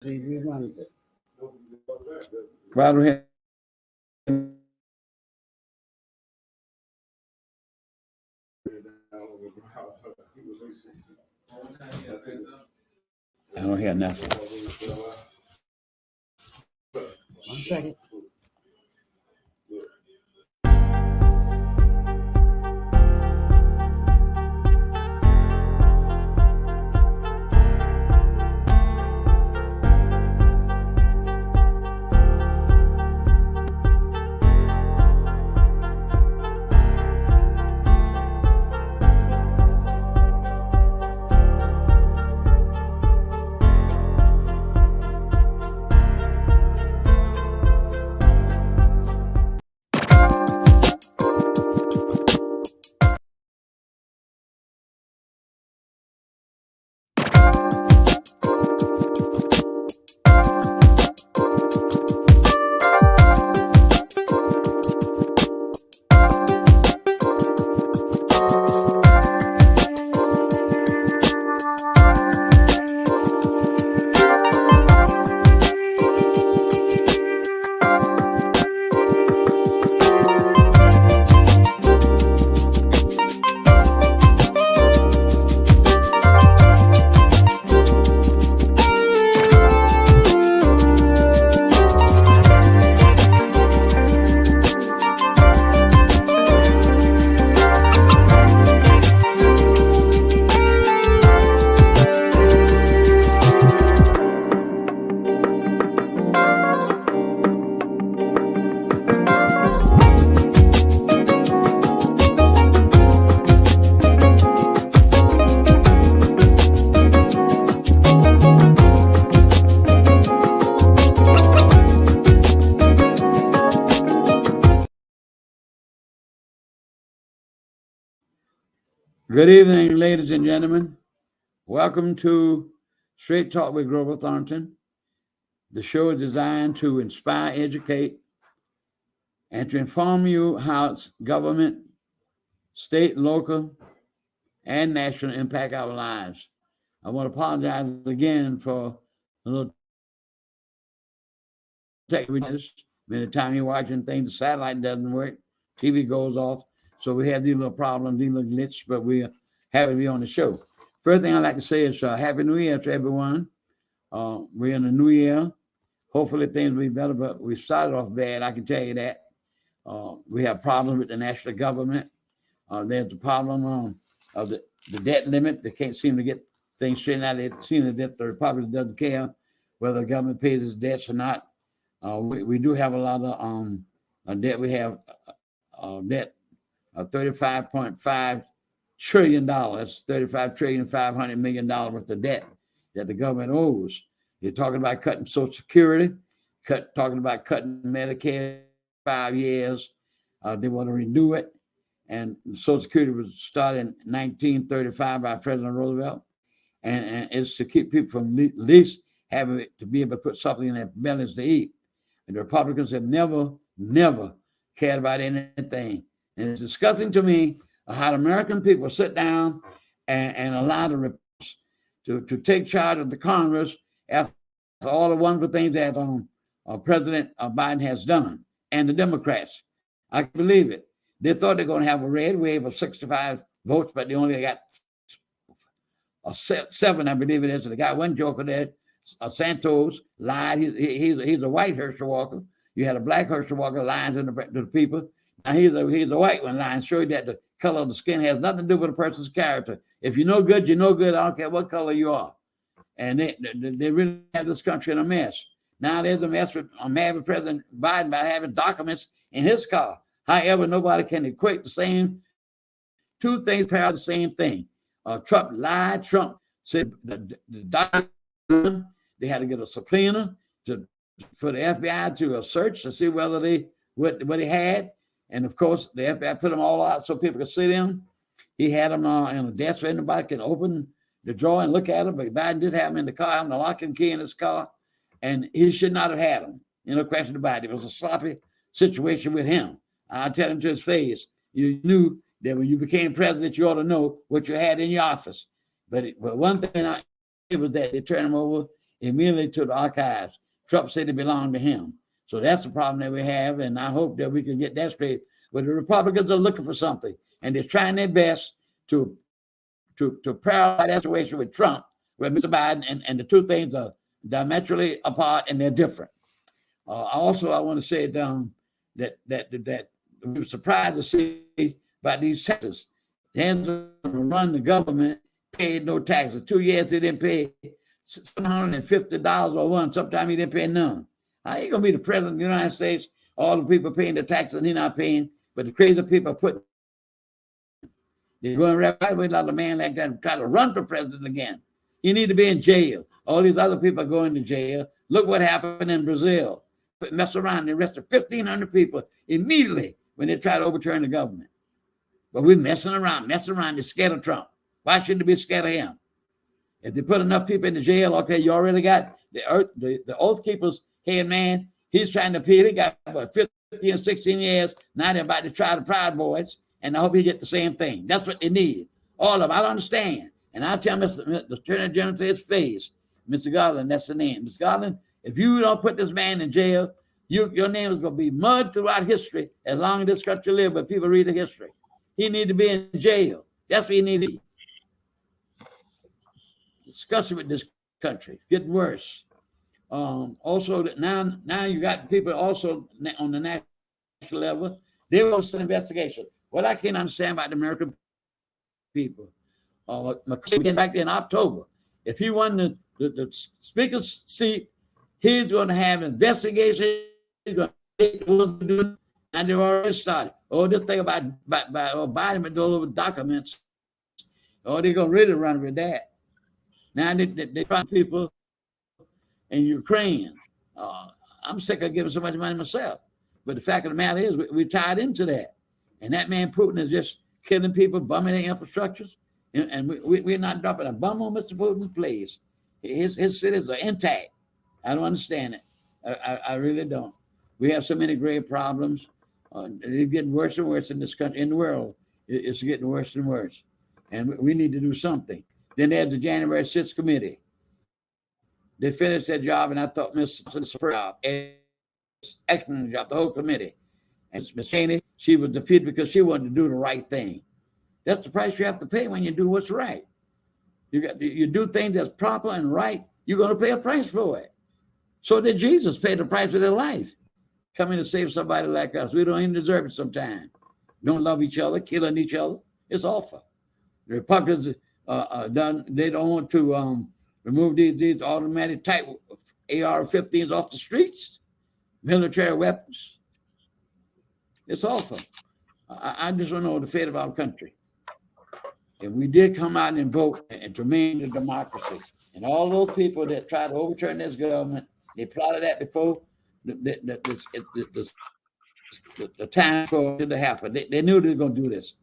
He reruns it. Right ahead. I don't hear nothing. 1 second. Good evening, ladies and gentlemen. Welcome to Straight Talk with Grover Thornton. The show is designed to inspire, educate, and to inform you how government, state, local, and national impact our lives. I want to apologize again for a little technical. Many times you're watching things, the satellite doesn't work, TV goes off. So we have these little problems, these little glitches, but we're happy to be on the show. First thing I'd like to say is Happy New Year to everyone. We're in the new year. Hopefully things will be better, but we started off bad, I can tell you that. We have problems with the national government. There's the problem of the debt limit. They can't seem to get things straightened out. It seems that the Republic doesn't care whether the government pays its debts or not. We do have a lot of debt. We have debt of $35.5 trillion, $35.5 trillion worth of debt that the government owes. You're talking about cutting Social Security, talking about cutting Medicare 5 years. They want to renew it. And Social Security was started in 1935 by President Roosevelt. And it's to keep people from at least having to be able to put something in their bellies to eat. And the Republicans have never cared about anything. And it's disgusting to me how the American people sit down and allow the Republicans to take charge of the Congress after all the wonderful things that President Biden has done, and the Democrats. I can believe it. They thought they're going to have a red wave of 65 votes, but they only got 7, I believe it is. They got one joker there. Santos lied. He's a white Herschel Walker. You had a black Herschel Walker lying to the people. Now he's a white one lying, showing that the color of the skin has nothing to do with a person's character. If you know good, you know good. I don't care what color you are. And they really have this country in a mess. Now there's a mess with President Biden by having documents in his car. However, nobody can equate the same two things, parallel the same thing. Trump lied. Trump said the document, they had to get a subpoena for the FBI to search to see whether what he had. And of course, the FBI put them all out so people could see them. He had them in a desk where anybody can open the drawer and look at them. But Biden did have them in the car, having a lock and key in his car. And he should not have had them. No question about it. It was a sloppy situation with him. I'll tell him to his face. You knew that when you became president, you ought to know what you had in your office. But one thing was that they turned him over immediately to the archives. Trump said it belonged to him. So that's the problem that we have, and I hope that we can get that straight. But the Republicans are looking for something, and they're trying their best to parallel that situation with Trump, with Mr. Biden, and the two things are diametrally apart and they're different. Also, I want to say that we were surprised to see about these taxes. The hands run the government paid no taxes. 2 years they didn't pay $750 or one. Sometimes he didn't pay none. How you gonna be the president of the United States? All the people paying the taxes and he's not paying, but the crazy people are putting. They're going right away like a man like that and try to run for president again. You need to be in jail. All these other people are going to jail. Look what happened in Brazil. Mess around, they arrested 1,500 people immediately when they tried to overturn the government. But we're messing around. They're scared of Trump. Why should they be scared of him? If they put enough people in the jail, okay, you already got the Oath Keepers head man. He's trying to appeal. He got about 15 or 16 years. Now they're about to try the Proud Boys, and I hope he get the same thing. That's what they need. All of them. I don't understand. And I tell the Attorney General to his face, Mr. Garland, that's the name. Mr. Garland, if you don't put this man in jail, your name is going to be mud throughout history as long as this country lives, but people read the history. He need to be in jail. That's what he need to be. Discuss it with this country. It's getting worse. Also, now you got people also on the national level. They want an investigation. What I can't understand about the American people, McCain back in October, if he won the speaker's seat, he's going to have investigation. He's going to do, and they've already started. Oh, this thing about Biden with all over documents. Oh, they're going to really run with that. Now they find people in Ukraine. I'm sick of giving so much money myself. But the fact of the matter is, we're tied into that. And that man Putin is just killing people, bumming their infrastructures. And we're not dropping a bum on Mr. Putin's place. His cities are intact. I don't understand it. I really don't. We have so many grave problems. It's getting worse and worse in this country, in the world. It's getting worse and worse. And we need to do something. Then there's the January 6th committee. They finished their job, and I thought Mr. Proud, excellent job, the whole committee. And Ms. Cheney, she was defeated because she wanted to do the right thing. That's the price you have to pay when you do what's right. You do things that's proper and right, you're going to pay a price for it. So did Jesus pay the price of their life, coming to save somebody like us. We don't even deserve it sometimes. Don't love each other, killing each other. It's awful. The Republicans they don't want to remove these automatic type AR-15s off the streets, military weapons. It's awful. I just don't know the fate of our country. If we did come out and vote and to remain a democracy, and all those people that tried to overturn this government, they plotted that before the time for it to happen. They knew they were going to do this.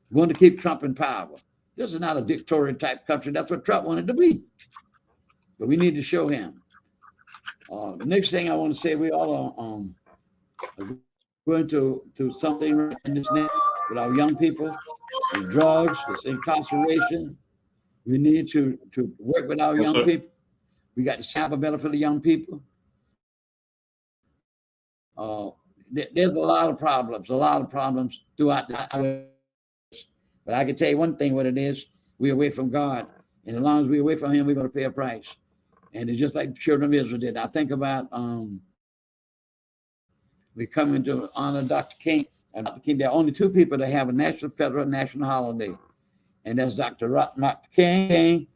They wanted to keep Trump in power. This is not a dictatorial type country. That's what Trump wanted to be. But we need to show him. The next thing I want to say, we all are going to something in this net with our young people, with drugs, with incarceration. We need to work with our young people. We got to cyber better for the young people. There's a lot of problems throughout the. But I can tell you one thing, what it is, we're away from God. And as long as we're away from him, we're going to pay a price. And it's just like the children of Israel did. I think about we coming to honor Dr. King. And Dr. King, there are only two people that have a federal national holiday. And that's Dr. King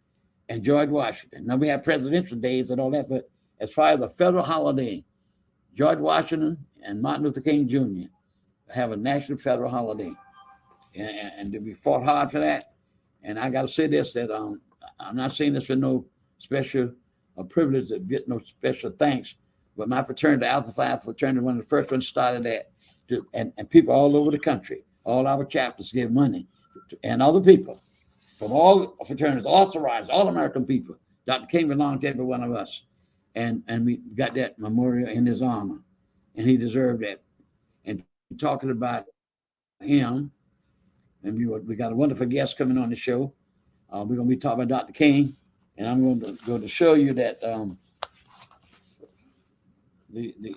and George Washington. Now we have presidential days and all that, but as far as a federal holiday, George Washington and Martin Luther King Jr. have a national federal holiday. And we fought hard for that. And I got to say this, that I'm not saying this for no special privilege to get no special thanks, but my fraternity, Alpha Phi fraternity, one of the first ones started that, and people all over the country, all our chapters give money, and other people from all fraternities, authorized, all American people. Dr. King belonged to every one of us, and we got that memorial in his honor, and he deserved that. And talking about him, and we got a wonderful guest coming on the show. We're going to be talking about Dr. King. And I'm going to show you that the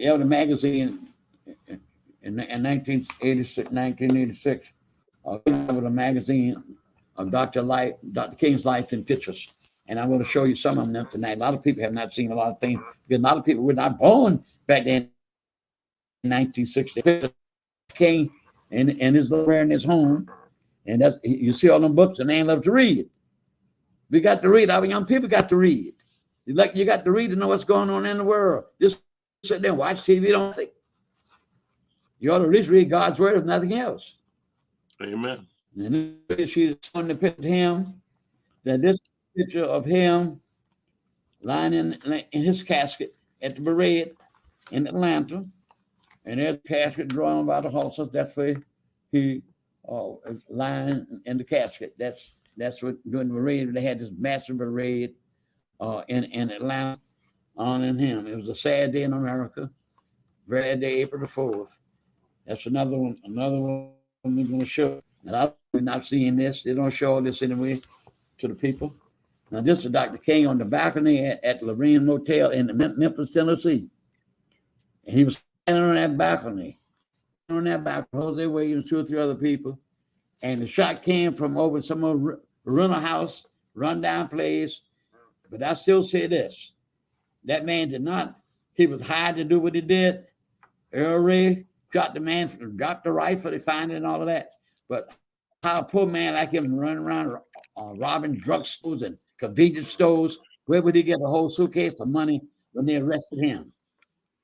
Elder magazine in 1986 with a magazine of Dr. King's life in pictures. And I'm going to show you some of them tonight. A lot of people have not seen a lot of things because a lot of people were not born back then in 1960. King and his little in his home. And that's, you see all them books and they ain't love to read. We got to read. Our young people got to read. You got to read to know what's going on in the world. Just sit there and watch TV. Don't think. You ought to at least read God's word if nothing else. Amen. And she's showing the picture of him. That this picture of him lying in his casket at the parade in Atlanta. And there's a casket drawn by the horses. That's where he lying in the casket. That's what during the parade they had this massive parade in Atlanta honoring him. It was a sad day in America. Very sad day, April the 4th. That's another one we're going to show. And I'm not seeing this. They don't show this anyway to the people. Now this is Dr. King on the balcony at Lorraine Motel in Memphis, Tennessee. And he was standing on that balcony. Jose Williams, 2 or 3 other people. And the shot came from over some rental house, rundown place. But I still say this. That man did not, he was hired to do what he did. Earl Ray shot the man, dropped the rifle, they find it and all of that. But how a poor man like him running around robbing drugstores and convenience stores, where would he get a whole suitcase of money when they arrested him?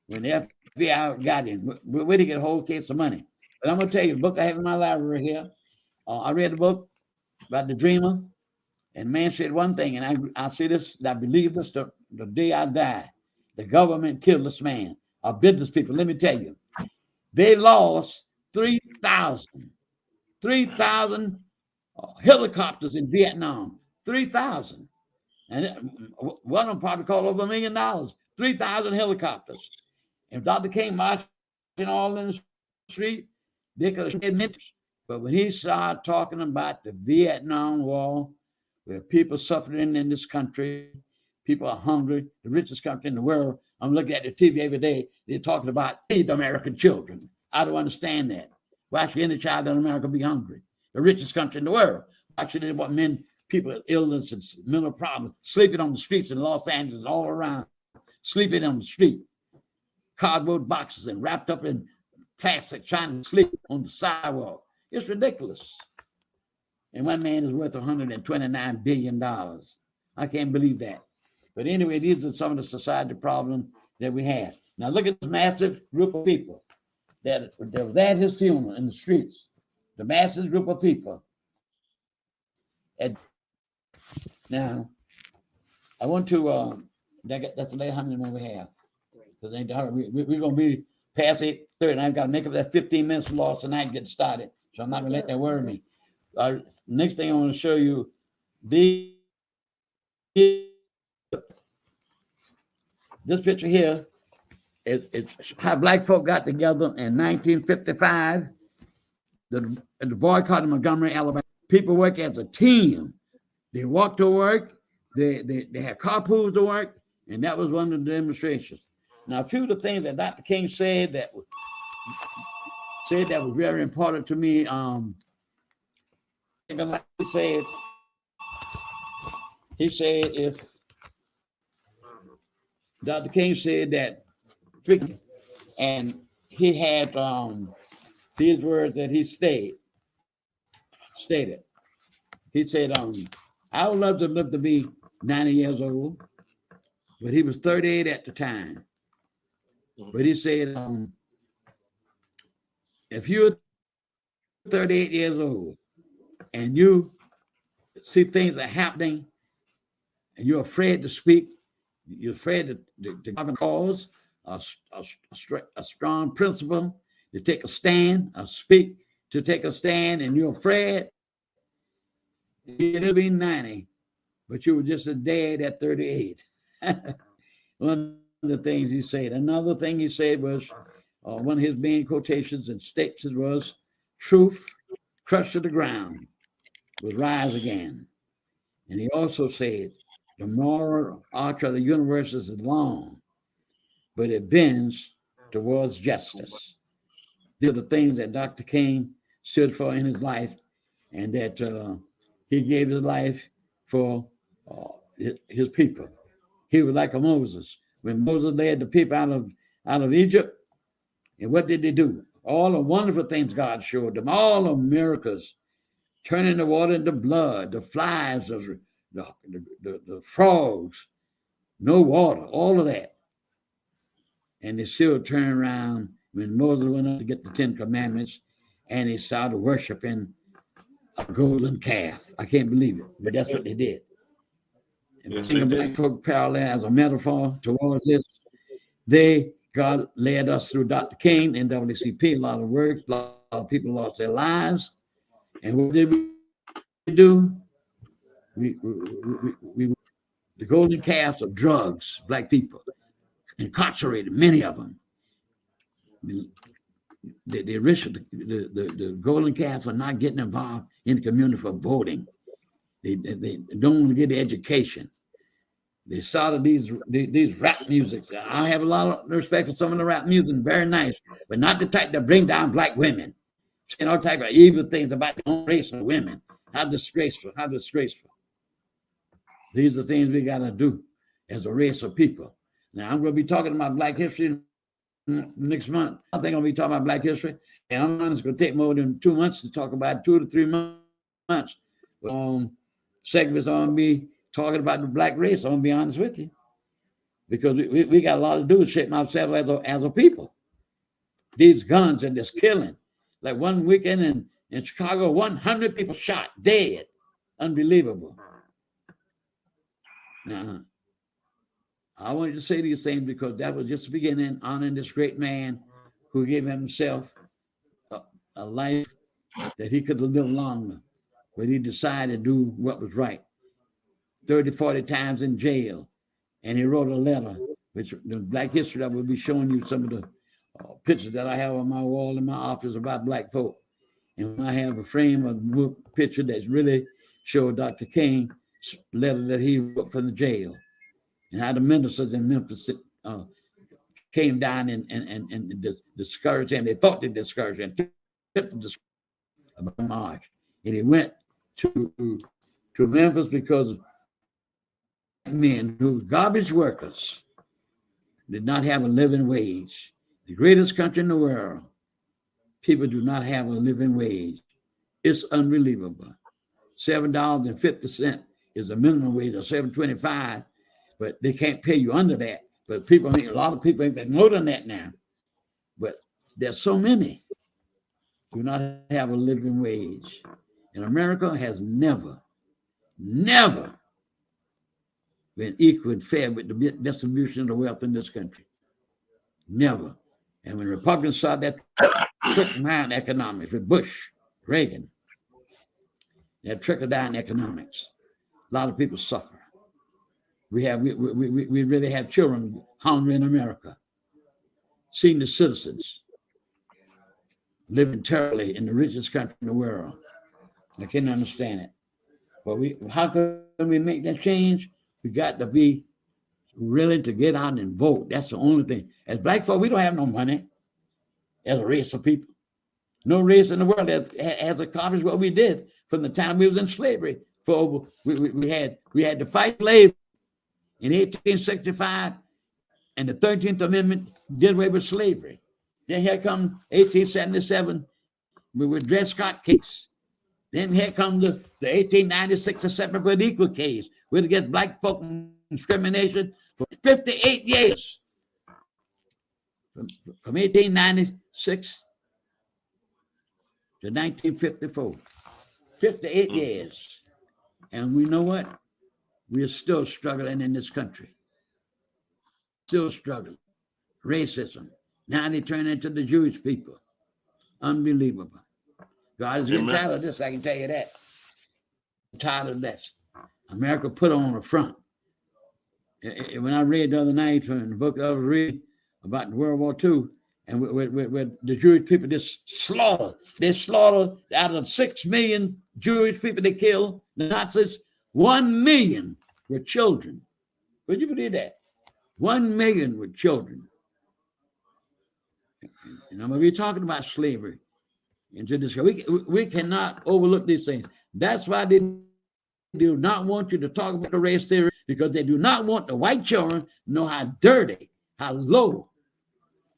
When the FBI got him, where did he get a whole case of money? But I'm going to tell you, the book I have in my library here, I read the book about the dreamer, and man said one thing, and I say this, and I believe this the day I die. The government killed this man. Our business people, let me tell you, they lost 3,000 helicopters in Vietnam. 3,000. And one of them probably called over $1 million. 3,000 helicopters. If Dr. King marching all in the street, they could have said minutes. But when he started talking about the Vietnam War, where people suffering in this country, people are hungry, the richest country in the world. I'm looking at the TV every day. They're talking about feed American children. I don't understand that. Why should any child in America be hungry? The richest country in the world. Why should they want people with illness and mental problems, sleeping on the streets in Los Angeles, all around, sleeping on the street, cardboard boxes and wrapped up in plastic, trying to sleep on the sidewalk. It's ridiculous. And one man is worth $129 billion. I can't believe that. But anyway, these are some of the society problems that we have. Now look at this massive group of people that was at his funeral in the streets. The massive group of people. And now, I want to, that's the last how many more we have. Because we're going to be past 8:30, and I've got to make up that 15 minutes lost tonight and get started. So I'm not going to let that worry me. Next thing I want to show you, this picture here, it's how black folk got together in 1955. The boycott of Montgomery, Alabama. People work as a team. They walk to work. They had carpools to work, and that was one of the demonstrations. Now, a few of the things that Dr. King said that was very important to me. He said if Dr. King said that, and he had these words that he stated. He said, I would love to live to be 90 years old, but he was 38 at the time. But he said, if you're 38 years old and you see things are happening and you're afraid to speak, you're afraid to have a cause, a strong principle, to take a stand, to take a stand, and you're afraid, you'll be 90, but you were just a dad at 38. One of the things he said. Another thing he said was, one of his main quotations and statements was, truth crushed to the ground will rise again. And he also said, The moral arch of the universe is long, but it bends towards justice. These are the things that Dr. King stood for in his life, and that he gave his life for his people. He was like a Moses. When Moses led the people out of Egypt, and what did they do? All the wonderful things God showed them, all the miracles, turning the water into blood, the flies, the frogs, no water, all of that. And they still turned around when Moses went up to get the 10 Commandments, and they started worshiping a golden calf. I can't believe it, but that's what they did. And yes, think of black folk parallel as a metaphor towards this. God led us through Dr. King, NAACP, a lot of work, a lot of people lost their lives. And what did we do? We the golden calves of drugs, black people, incarcerated, many of them. The golden calves are not getting involved in the community for voting. They don't get the education. They started these rap music. I have a lot of respect for some of the rap music, very nice, but not the type that bring down black women. And all type of evil things about the own race of women. How disgraceful, how disgraceful. These are things we got to do as a race of people. Now, I'm going to be talking about Black history next month. I think I'm going to be talking about Black history. And I'm not going to take more than 2 months to talk about, 2 to 3 months. Segments on me talking about the black race. I'm going to be honest with you. Because we got a lot to do with shaping ourselves as a people. These guns and this killing. Like one weekend in Chicago, 100 people shot, dead. Unbelievable. Now, I wanted to say these things because that was just the beginning, honoring this great man who gave himself a life that he could have lived longer, but he decided to do what was right. 30, 40 times in jail. And he wrote a letter, which the Black history, I will be showing you some of the pictures that I have on my wall in my office about black folk. And I have a frame of the picture that's really showed Dr. King's letter that he wrote from the jail. And how the ministers in Memphis came down and discouraged him. They thought they discouraged him. About March. And he went to Memphis because men who were garbage workers did not have a living wage. The greatest country in the world, people do not have a living wage. It's unbelievable. $7.50 is a minimum wage of $7.25, but they can't pay you under that. But a lot of people ain't more than that now. But there's so many do not have a living wage. And America has never been equal and fair with the distribution of the wealth in this country. Never. And when Republicans saw that trickle-down economics with Bush, Reagan, that trickle-down economics, a lot of people suffer. We really have children hungry in America. Senior citizens living terribly in the richest country in the world. I can't understand it. But how can we make that change? We got to be willing to get out and vote. That's the only thing. As black folk, we don't have no money as a race of people. No race in the world has accomplished what we did from the time we was in slavery. We had to fight slavery in 1865, and the 13th Amendment did away with slavery. Then here comes 1877 with Dred Scott case. Then here comes the 1896 separate equal case, with against black folk discrimination for 58 years. From 1896 to 1954. 58 years. And we know what? We are still struggling in this country. Still struggling. Racism. Now they turn into the Jewish people. Unbelievable. God is getting tired of this, I can tell you that. I'm tired of this. America put on the front. When I read the other night from the book I was reading about World War II, and where the Jewish people just slaughtered. They slaughtered out of 6 million Jewish people they killed, the Nazis, 1 million were children. Would you believe that? 1 million were children. And I'm going to be talking about slavery. Into this, we cannot overlook these things. That's why they do not want you to talk about the race theory, because they do not want the white children to know how dirty, how low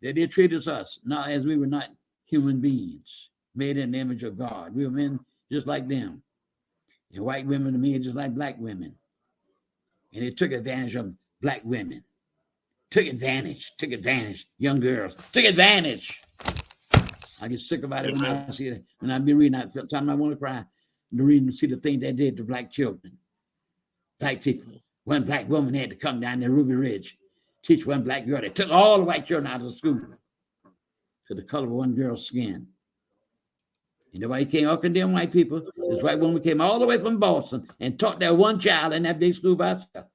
that they treated us, not as we were not human beings made in the image of God. We were men just like them. And white women to me just like black women. And they took advantage of black women. Took advantage. Young girls took advantage. I get sick about it when I see it. When I be reading, sometimes I want to cry. To read and see the thing they did to black children, black people. One black woman had to come down to Ruby Ridge, teach one black girl. They took all the white children out of school to the color of one girl's skin. And nobody came up condemn white people. This white woman came all the way from Boston and taught that one child in that big school by herself.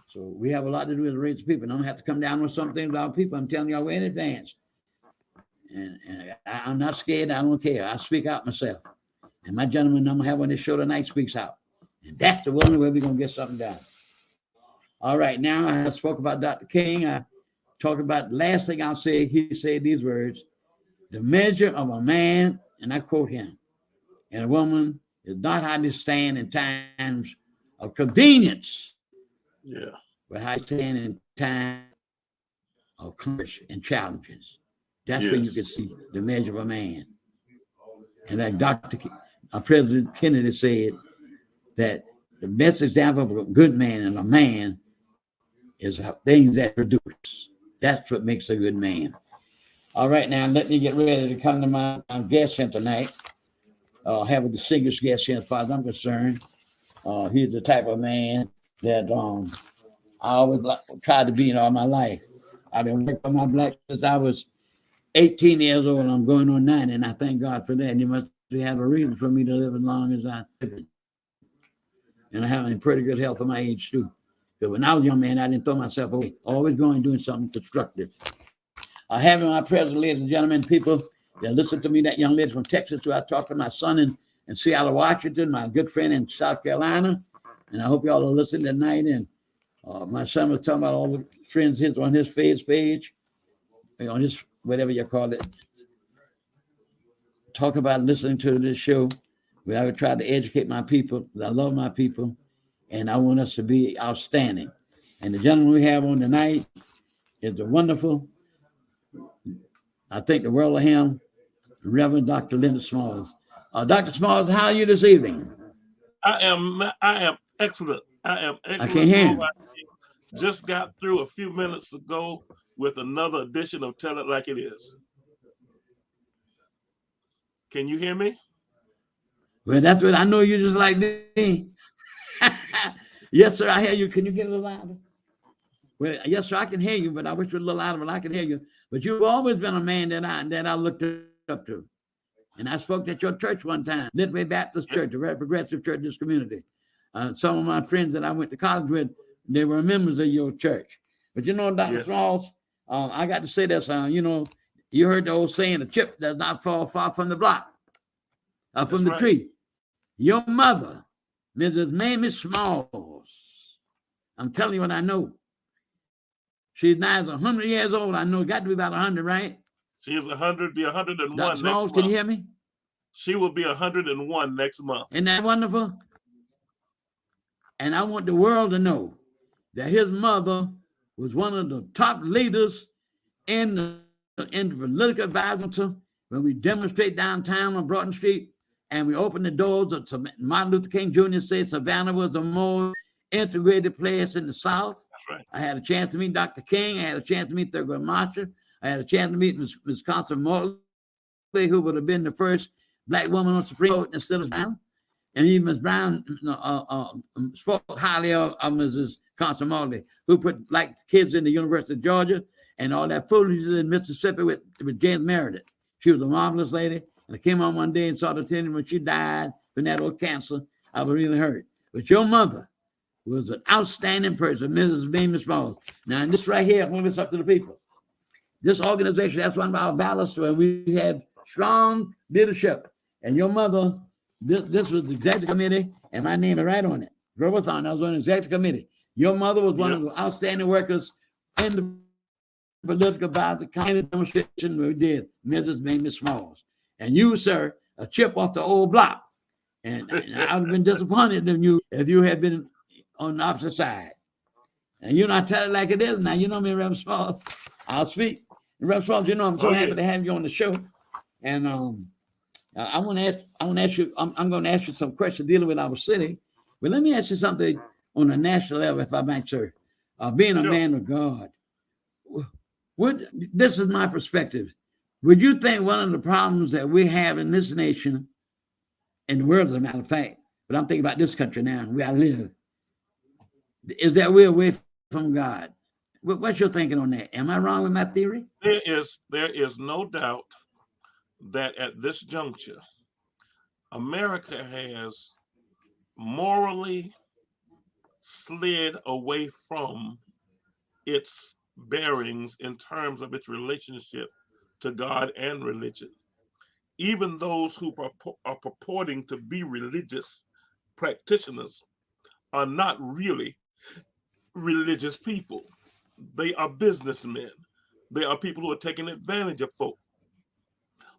So we have a lot to do with the race of people. And I don't have to come down with something about people. I'm telling y'all way in advance. And I'm not scared. I don't care. I speak out myself. And my gentleman I'm going to have on this show tonight speaks out. And that's the only way we're going to get something done. All right. Now I spoke about Dr. King. I talked about the last thing I'll say. He said these words: the measure of a man, and I quote him, and a woman is not how they stand in times of convenience. Yeah. But how they stand in time of courage and challenges. That's when you can see the measure of a man. And like President Kennedy said, that the best example of a good man and a man is things that produce. That's what makes a good man. All right, now let me get ready to come to my guest here tonight. I have a distinguished guest here as far as I'm concerned. He's the type of man that I always tried to be in all my life. I've been working on my black since I was 18 years old. I'm going on 9, and I thank God for that. You must have a reason for me to live as long as I live. And I have pretty good health for my age, too. But when I was a young man, I didn't throw myself away. Always going and doing something constructive. Having my presence, ladies and gentlemen, people that listen to me, that young lady from Texas, who I talked to my son in Seattle, Washington, my good friend in South Carolina. And I hope y'all are listening tonight. And my son was talking about all the friends on his face page, on his, whatever you call it. Talk about listening to this show. where I would try to educate my people. I love my people, and I want us to be outstanding. And the gentleman we have on tonight is the wonderful, I think the world of him, Reverend Dr. Leonard Small. Dr. Small, how are you this evening? I am excellent. I am excellent. I can hear you. Just got through a few minutes ago with another edition of Tell It Like It Is. Can you hear me? Well, that's what I know. You just like me. Yes, sir. I hear you. Can you get a little louder? Well, yes, sir. I can hear you, but I wish you were a little louder, but I can hear you. But you've always been a man that I looked up to. And I spoke at your church one time, Midway Baptist Church, a very progressive church in this community. Some of my friends that I went to college with, they were members of your church. But you know, Dr. Smalls, I got to say this, you heard the old saying, a chip does not fall far from the block, from the tree. Your mother, Mrs. Mamie Smalls, I'm telling you what I know. She's now 100 years old. I know it got to be about 100, right? She is 100, be 101 Dr. Smalls, next month. can you hear me? She will be 101 next month. Isn't that wonderful? And I want the world to know that his mother was one of the top leaders in the political advisement when we demonstrate downtown on Broughton Street and we opened the doors of Martin Luther King Jr. said Savannah was a more integrated place in the South. That's right. I had a chance to meet Dr. King. I had a chance to meet Thurgood Marshall. I had a chance to meet Ms. Constance Morley, who would have been the first Black woman on Supreme Court instead of Brown. And even Ms. Brown spoke highly of Mrs. Constance Morley, who put Black kids in the University of Georgia and all that foolishness in Mississippi with James Meredith. She was a marvelous lady. And I came on one day and saw the tenant when she died from that old cancer. I was really hurt. But your mother was an outstanding person, Mrs. Mamie Smalls. Now, and this right here, I'm going to up to the people. This organization, that's one of our ballasts where we had strong leadership. And your mother, this was the executive committee, and my name is right on it. Grover Thornton. I was on the executive committee. Your mother was one of the outstanding workers in the political advisor kind of demonstration we did, Mrs. Mamie Smalls. And you, sir, a chip off the old block. And I would have been disappointed in you if you had been on the opposite side. And you know, I tell it like it is now. You know me, Reverend Smalls. I'll speak. Reverend Smalls, you know, I'm so happy to have you on the show. And I want to ask you, I'm going to ask you some questions dealing with our city. But let me ask you something on a national level, if I might, sir. Being a man of God, this is my perspective. Would you think one of the problems that we have in this nation, in the world, as a matter of fact, but I'm thinking about this country now, where I live, is that we're away from God? What's your thinking on that? Am I wrong with my theory? There is no doubt that at this juncture, America has morally slid away from its bearings in terms of its relationship to God and religion. Even those who are purporting to be religious practitioners are not really religious people. They are businessmen. They are people who are taking advantage of folk.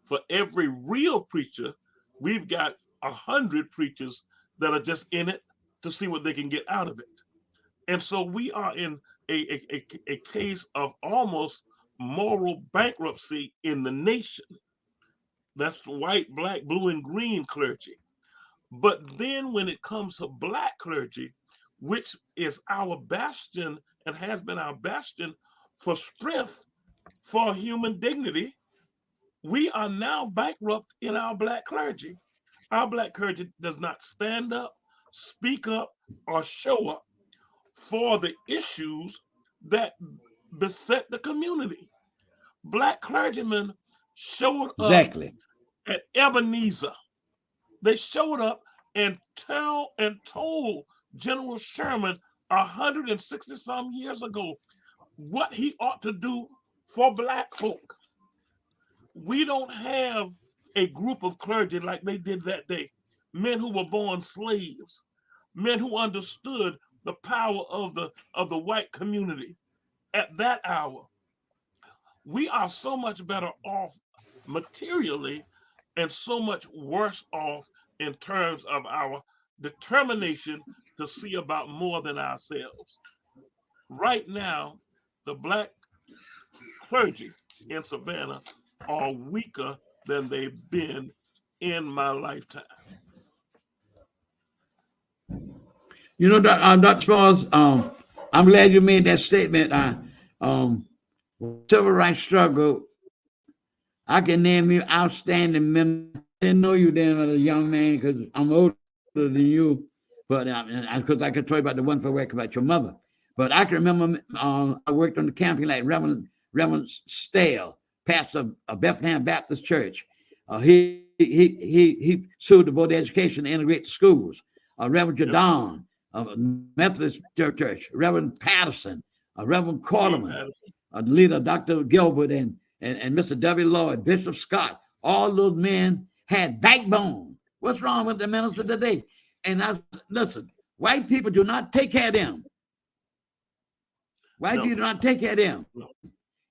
For every real preacher, we've got 100 preachers that are just in it to see what they can get out of it. And so we are in a case of almost moral bankruptcy in the nation. That's white, black, blue, and green clergy. But then when it comes to black clergy, which is our bastion and has been our bastion for strength, for human dignity, we are now bankrupt in our black clergy. Our black clergy does not stand up, speak up, or show up for the issues that beset the community. Black clergymen showed up at Ebenezer. They showed up and told General Sherman 160 some years ago what he ought to do for black folk. We don't have a group of clergy like they did that day. Men who were born slaves, men who understood the power of the white community at that hour. We are so much better off materially and so much worse off in terms of our determination to see about more than ourselves. Right now, the black clergy in Savannah are weaker than they've been in my lifetime. You know, Dr. Smalls, I'm glad you made that statement. Civil rights struggle, I can name you outstanding men. I didn't know you then as a young man because I'm older than you, but because I could tell you about the wonderful work about your mother. But I can remember I worked on the campaign like Reverend Stale, pastor of Bethlehem Baptist Church. He sued the Board of Education to integrate the schools. Reverend Jadon, Methodist Church, Reverend Patterson, Reverend Quarterman, the leader Dr. Gilbert and Mr. W. Lloyd, Bishop Scott. All those men had backbone. What's wrong with the minister today? And listen, white people do not take care of them. White people do not take care of them.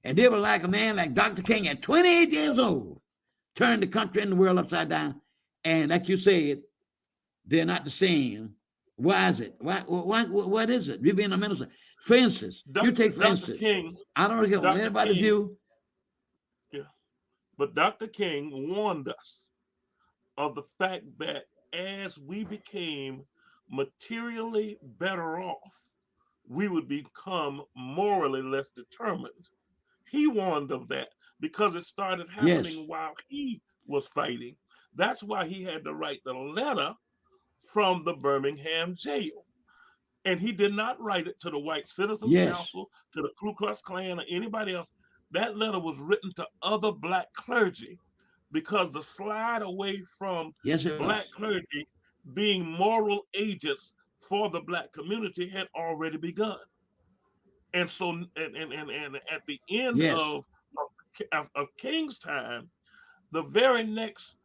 And they were like a man like Dr. King at 28 years old, turned the country and the world upside down. And like you said, they're not the same. Why is it? What is it? You being a minister. For instance, you take for instance, King, I don't know what everybody's view. Yeah. But Dr. King warned us of the fact that as we became materially better off, we would become morally less determined. He warned of that because it started happening while he was fighting. That's why he had to write the letter from the Birmingham jail. And he did not write it to the White Citizens Council, to the Ku Klux Klan, or anybody else. That letter was written to other black clergy because the slide away from black clergy being moral agents for the black community had already begun. And so, and at the end of King's time, the very next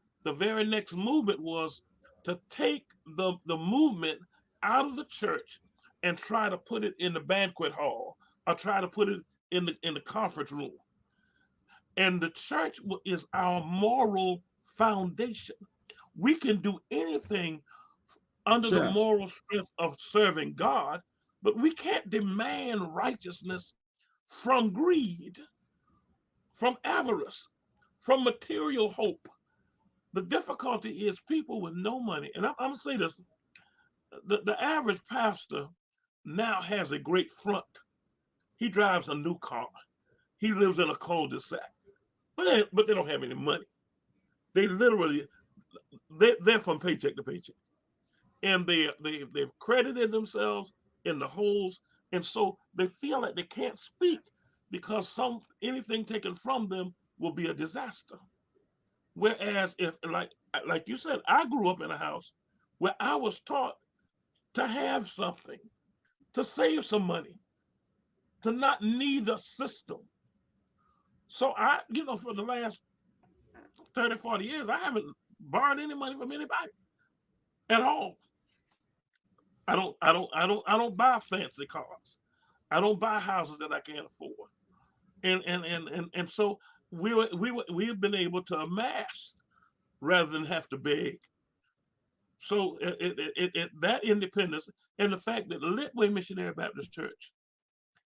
movement was to take the movement out of the church and try to put it in the banquet hall or try to put it in the conference room. And the church is our moral foundation. We can do anything under the moral strength of serving God, but we can't demand righteousness from greed, from avarice, from material hope. The difficulty is people with no money, and I'm going to say this, the average pastor now has a great front. He drives a new car. He lives in a cul-de-sac, but they don't have any money. They literally, they're from paycheck to paycheck. And they've credited themselves in the holes. And so they feel like they can't speak because anything taken from them will be a disaster. Whereas if, like you said, I grew up in a house where I was taught to have something, to save some money, to not need the system. So for the last 30, 40 years, I haven't borrowed any money from anybody at all. I don't buy fancy cars. I don't buy houses that I can't afford. And so we've been able to amass rather than have to beg. So that independence and the fact that Litway Missionary Baptist Church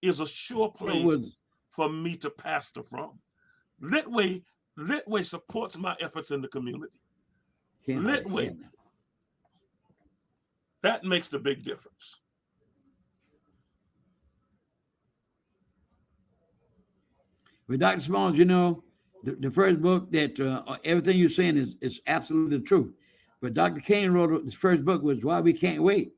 is a sure place for me to pastor from. Litway supports my efforts in the community. Litway. That makes the big difference. Well, Dr. Small, the first book that everything you're saying is absolutely the truth. But Dr. King wrote his first book was Why We Can't Wait.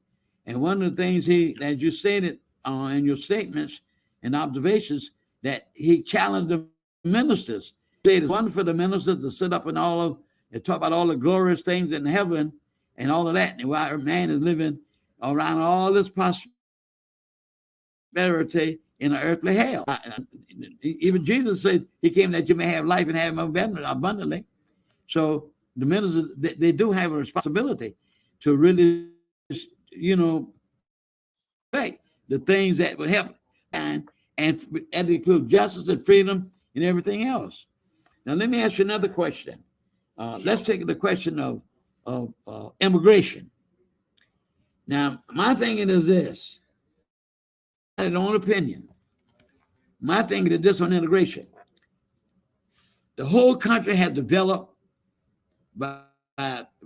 And one of the things that you stated in your statements and observations, that he challenged the ministers. He said it's wonderful for the ministers to sit up and talk about all the glorious things in heaven and all of that, and while man is living around all this prosperity in an earthly hell. Even Jesus said he came that you may have life and have it abundantly. So the ministers, they do have a responsibility to really, the things that would help and include justice and freedom and everything else. Now, let me ask you another question. Let's take the question of immigration. Now, my thinking is this. I have my own opinion. My thinking is this on integration. The whole country has developed by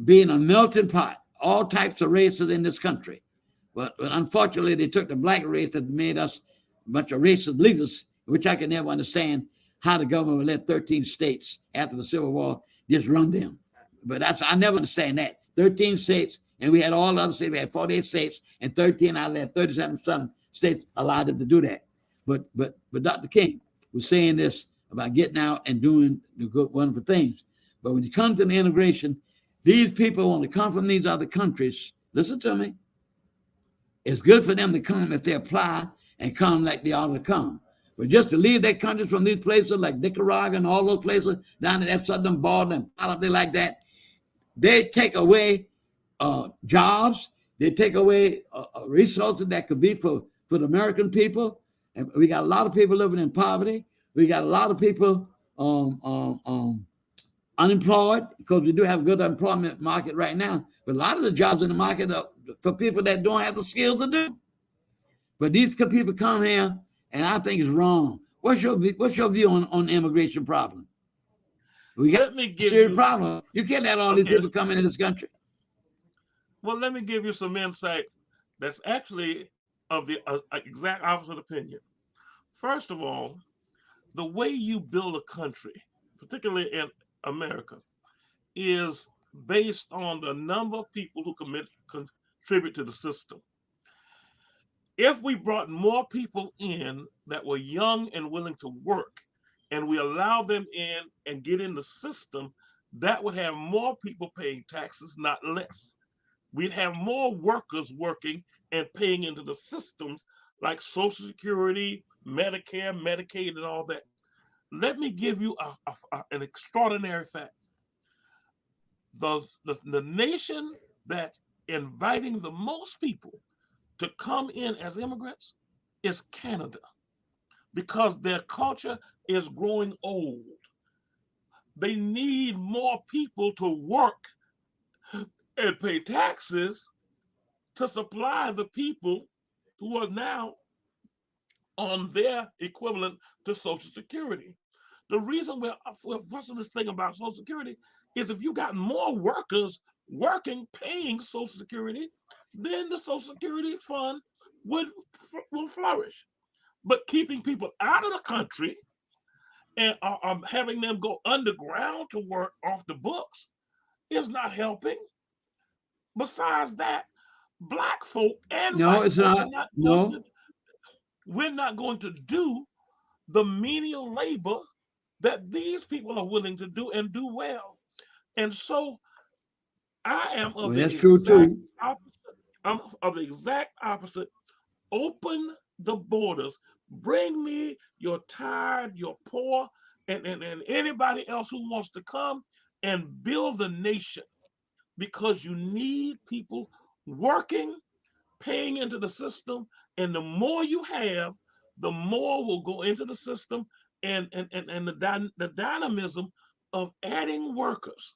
being a melting pot, all types of races in this country. But unfortunately, they took the black race that made us a bunch of racist leaders, which I can never understand how the government would let 13 states after the Civil War just run them. But I never understand that. 13 states, and we had all the other states. We had 48 states, and 13 out of that 37 states allowed them to do that. But Dr. King was saying this about getting out and doing the good, wonderful things. But when you come to the integration, these people want to come from these other countries. Listen to me. It's good for them to come if they apply and come like they ought to come. But just to leave their countries from these places like Nicaragua and all those places down at that southern border and out there like that, they take away jobs. They take away resources that could be for the American people. And we got a lot of people living in poverty. We got a lot of people unemployed, because we do have a good employment market right now. But a lot of the jobs in the market are for people that don't have the skills to do. But these people come here, and I think it's wrong. What's your view on the immigration problem? We got a serious problem. You can't let all these people come into this country. Well, let me give you some insight that's actually of the exact opposite opinion. First of all, the way you build a country, particularly in America, is based on the number of people who contribute to the system. If we brought more people in that were young and willing to work, and we allow them in and get in the system, that would have more people paying taxes, not less. We'd have more workers working and paying into the systems like Social Security, Medicare, Medicaid, and all that. Let me give you an extraordinary fact. The nation that inviting the most people to come in as immigrants is Canada, because their culture is growing old. They need more people to work and pay taxes to supply the people who are now on their equivalent to Social Security. The reason we're fussing this thing about Social Security is if you got more workers working, paying Social Security, then the Social Security fund will flourish. But keeping people out of the country and having them go underground to work off the books is not helping. Besides that, Black folk and No, white it's folk not. No. we're not going to do the menial labor that these people are willing to do and do well. And so I am of the That's true exact too. opposite. I'm of the exact opposite. Open the borders. Bring me your tired, your poor, and anybody else who wants to come and build the nation, because you need people working, paying into the system, and the more you have, the more will go into the system, and the dynamism of adding workers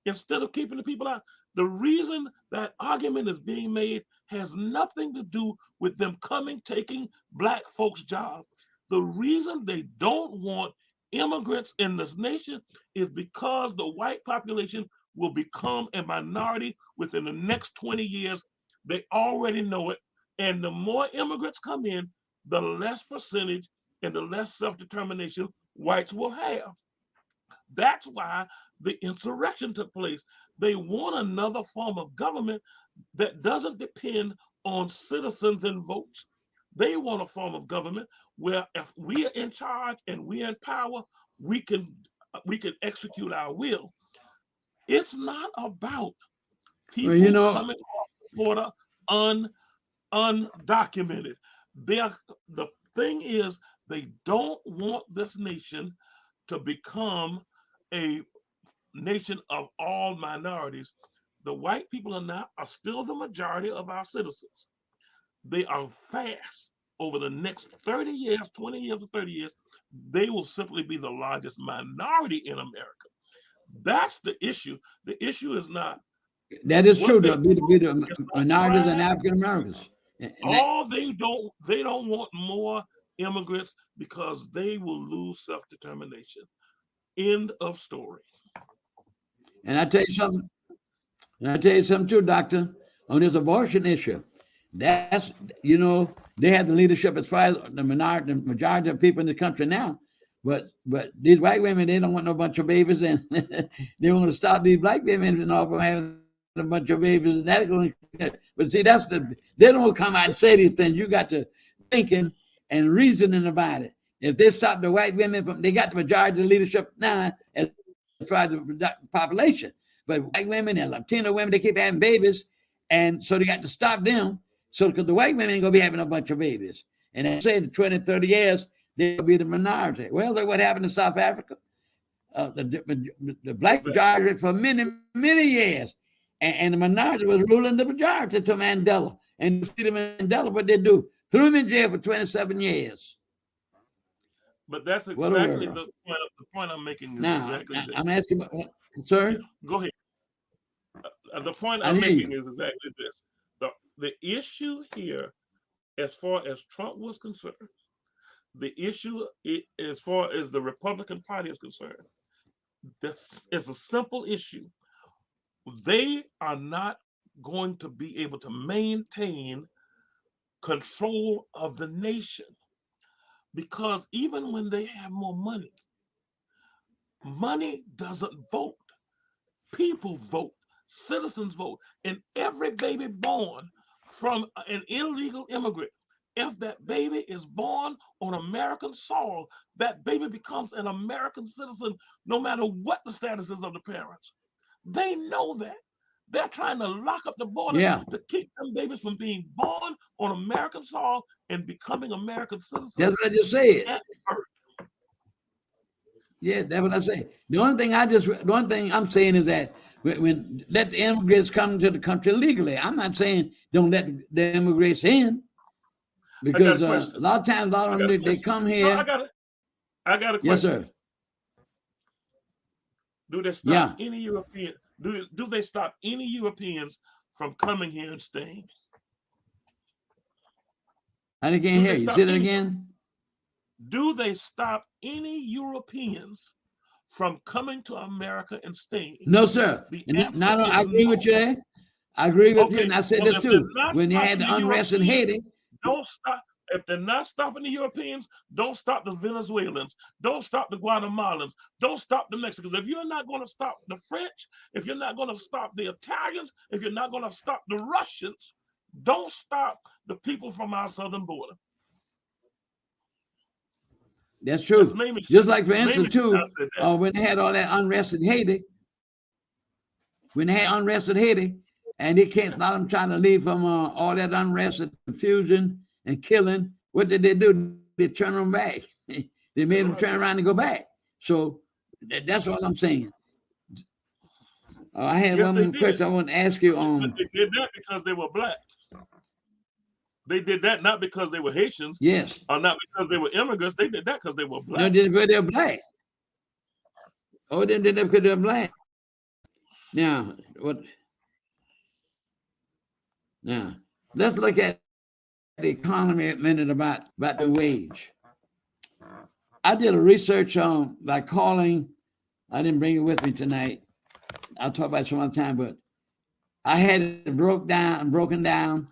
instead of keeping the people out. The reason that argument is being made has nothing to do with them coming, taking Black folks' jobs. The reason they don't want immigrants in this nation is because the white population will become a minority within the next 20 years. They already know it. And the more immigrants come in, the less percentage and the less self-determination whites will have. That's why the insurrection took place. They want another form of government that doesn't depend on citizens and votes. They want a form of government where if we are in charge and we're in power, we can execute our will. It's not about people coming off the border undocumented. The thing is, they don't want this nation to become a nation of all minorities. The white people are still the majority of our citizens. They are fast over the next 30 years, 20 years or 30 years, they will simply be the largest minority in America. That's the issue. The issue is not. That is true. The minorities and African Americans. They don't want more immigrants because they will lose self-determination. End of story. And I tell you something too, doctor, on this abortion issue. That's, they have the leadership as far as the majority of people in the country now. But these white women, they don't want no bunch of babies, and they want to stop these Black women from having a bunch of babies. But see, they don't come out and say these things. You got to thinking and reasoning about it. If they stop the white women they got the majority of the leadership now as far as the population. But white women and Latino women, they keep having babies, and so they got to stop them. So because the white women ain't gonna be having a bunch of babies, and they say in 20, 30 years they'll be the minority. Well, look what happened in South Africa. The Black majority for many, many years, and the minority was ruling the majority to Mandela. And Freedom Mandela, what they do? Threw him in jail for 27 years. But that's exactly the point I'm making. Is now, exactly I'm asking, sir. Yeah, go ahead. The point I'm making is exactly this. The issue here, as far as Trump was concerned, the issue as far as the Republican Party is concerned, this is a simple issue. They are not going to be able to maintain control of the nation, because even when they have more money, money doesn't vote. People vote, citizens vote, and every baby born from an illegal immigrant, if that baby is born on American soil, that baby becomes an American citizen no matter what the status is of the parents. They know that. They're trying to lock up the border to keep them babies from being born on American soil and becoming American citizens. That's what I just said. Yeah, that's what I say. The only thing I'm saying is that when let the immigrants come to the country legally. I'm not saying don't let the immigrants in I got because a a question. lot of times, a lot I of got a them they question. come No, here. I got a Yes, question. sir. Do they stop Yeah, any European? Do they stop any Europeans from coming here and staying? I can't Do hear they you. stop Say that any? again. Do they stop any Europeans from coming to America and staying? No, sir. The And answer now I is agree no. with you there. I agree with you, Okay, and I said well, this if they're too. not When they had stopping the the unrest in Europeans, Haiti, don't stop. If they're not stopping the Europeans, don't stop the Venezuelans. Don't stop the Guatemalans. Don't stop the Mexicans. If you're not going to stop the French, if you're not going to stop the Italians, if you're not going to stop the Russians, don't stop the people from our southern border. that's That's true. Mamie. Just like, for Mamie instance, too, said that. when they had all that unrest in Haiti, and they can't stop them trying to leave from all that unrest and confusion and killing, what did they do? They turn them back. They made them turn around and go back. So that's all I'm saying. I had Yes, one they more did. question I want to ask you. But they did that because they were black. They did that not because they were Haitians Yes. or not because they were immigrants. They did that because they were No, black. they're black. Oh, they did that because they're black. Now, what? Now, let's look at the economy a minute about the wage. I did a research on by calling. I didn't bring it with me tonight. I'll talk about it some other time, but I had it broken down,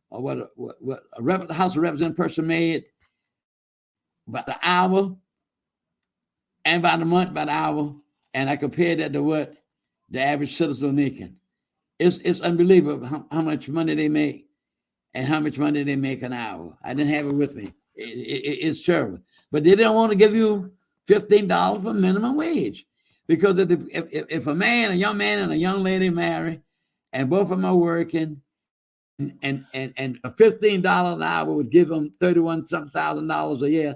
or what a House of Representatives person made by the hour and by the month, by the hour, and I compared that to what the average citizen was making. It's unbelievable how much money they make and how much money they make an hour. I didn't have it with me. It's terrible. But they don't want to give you $15 for minimum wage. Because if a young man and a young lady marry, and both of them are working, and a $15 an hour would give them $31-something thousand a year,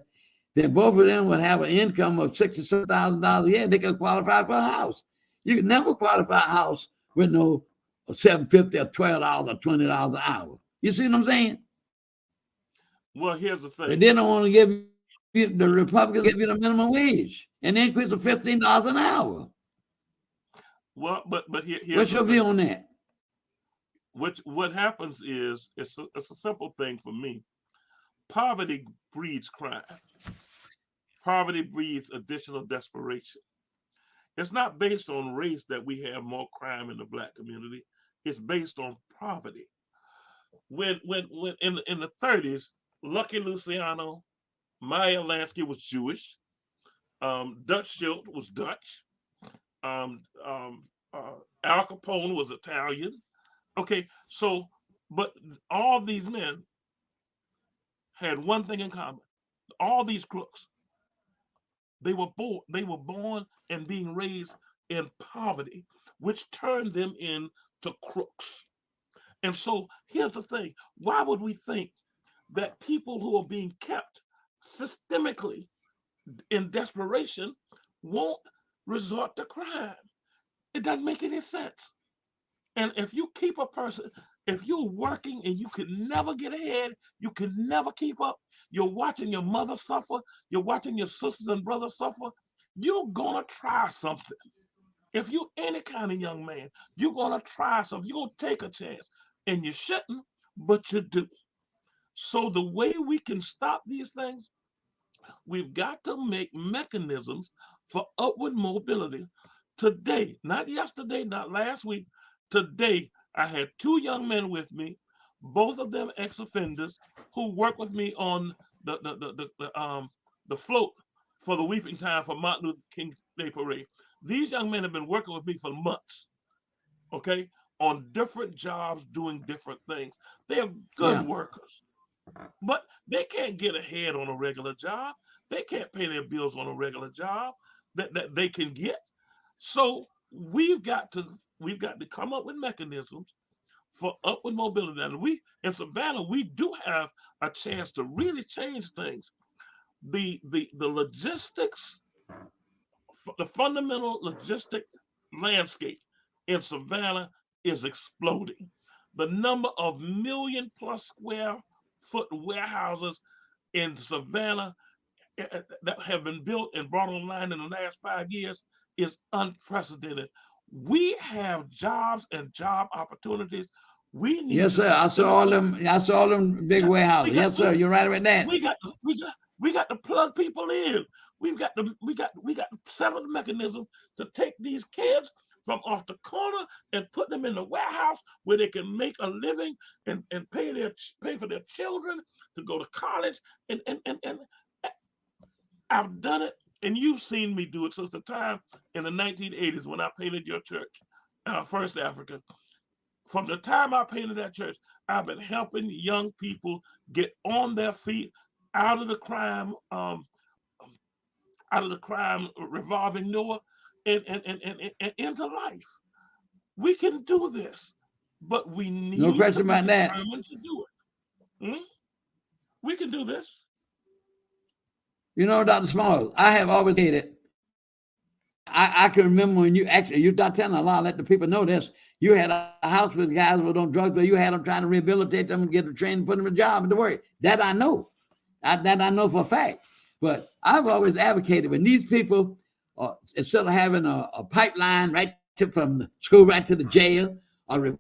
then both of them would have an income of $67,000 a year. They could qualify for a house. You could never qualify a house with no $7.50 or $12 or $20 an hour. You see what I'm saying? Well, here's the thing. But they don't want to give you, the Republicans give you the minimum wage, an increase of $15 an hour. Well, but here's what's your view on that? What happens is it's a simple thing for me. Poverty breeds crime. Poverty breeds additional desperation. It's not based on race that we have more crime in the black community. It's based on poverty. When in the 30s, Lucky Luciano, Meyer Lansky was Jewish. Dutch Schultz was Dutch. Al Capone was Italian. Okay, so, but all these men had one thing in common. All these crooks, they were born and being raised in poverty, which turned them into crooks. And so here's the thing. Why would we think that people who are being kept systemically in desperation won't resort to crime? It doesn't make any sense. And if you keep a person, if you're working and you can never get ahead, you can never keep up, you're watching your mother suffer, you're watching your sisters and brothers suffer, you're gonna try something. If you're any kind of young man, you're gonna try something, you're gonna take a chance. And you shouldn't, but you do. So the way we can stop these things, we've got to make mechanisms for upward mobility. Today, not yesterday, not last week, today, I had two young men with me, both of them ex-offenders, who work with me on the float for the Weeping Time for Martin Luther King Day Parade. These young men have been working with me for months, okay, on different jobs, doing different things. They're good workers, but they can't get ahead on a regular job. They can't pay their bills on a regular job that they can get. So we've got to come up with mechanisms for upward mobility. And we in Savannah, we do have a chance to really change things. The logistics the fundamental logistic landscape in Savannah is exploding. The number of million-plus square foot warehouses in Savannah that have been built and brought online in the last 5 years is unprecedented. We have jobs and job opportunities. We need Yes, sir. I saw all them. I saw all them big warehouses. Yes, sir. You're right with that. We got to plug people in. We got to set up the mechanism to take these kids from off the corner and put them in the warehouse where they can make a living and pay for their children to go to college. And I've done it, and you've seen me do it since the time in the 1980s when I painted your church, First African. From the time I painted that church, I've been helping young people get on their feet out of the crime revolving door and into life. We can do this, but we need no question about that. To do it. We can do this. You know, Dr. Small, I have always hated. I can remember when you're not telling a lie, let the people know this. You had a house with guys who were on drugs, but you had them trying to rehabilitate them and get them trained, put them in a job and to work. That I know. That I know for a fact. But I've always advocated when these people, instead of having a pipeline from the school right to the jail, or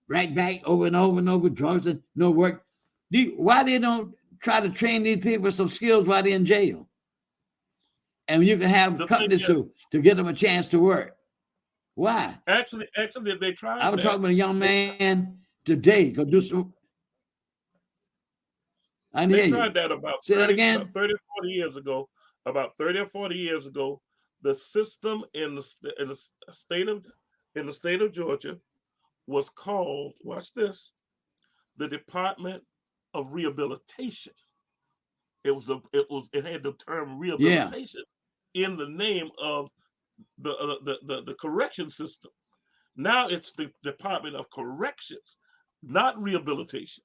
right back over and over and over, drugs and no work, why they don't try to train these people with some skills while they're in jail? And you can have companies to get them a chance to work. Why? Actually, they tried. I was talking with a young man today. Go do some. They tried that about 30 or 40 years ago. About 30 or 40 years ago, the system in the state of Georgia was called, watch this, the Department of Rehabilitation. It had the term rehabilitation in the name of the correction system. Now it's the Department of Corrections, not rehabilitation.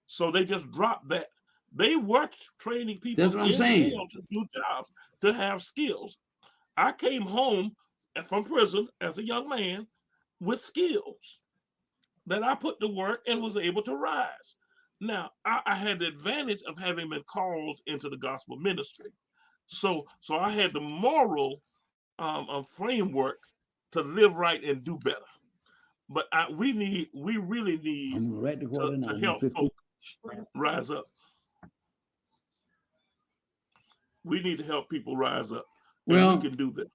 So they just dropped that. They were training people That's what I'm saying. To do jobs, to have skills. I came home from prison as a young man with skills that I put to work and was able to rise. Now, I had the advantage of having been called into the gospel ministry. So I had the moral framework to live right and do better. But we really need to help folks rise up. We need to help people rise up. And we can do this.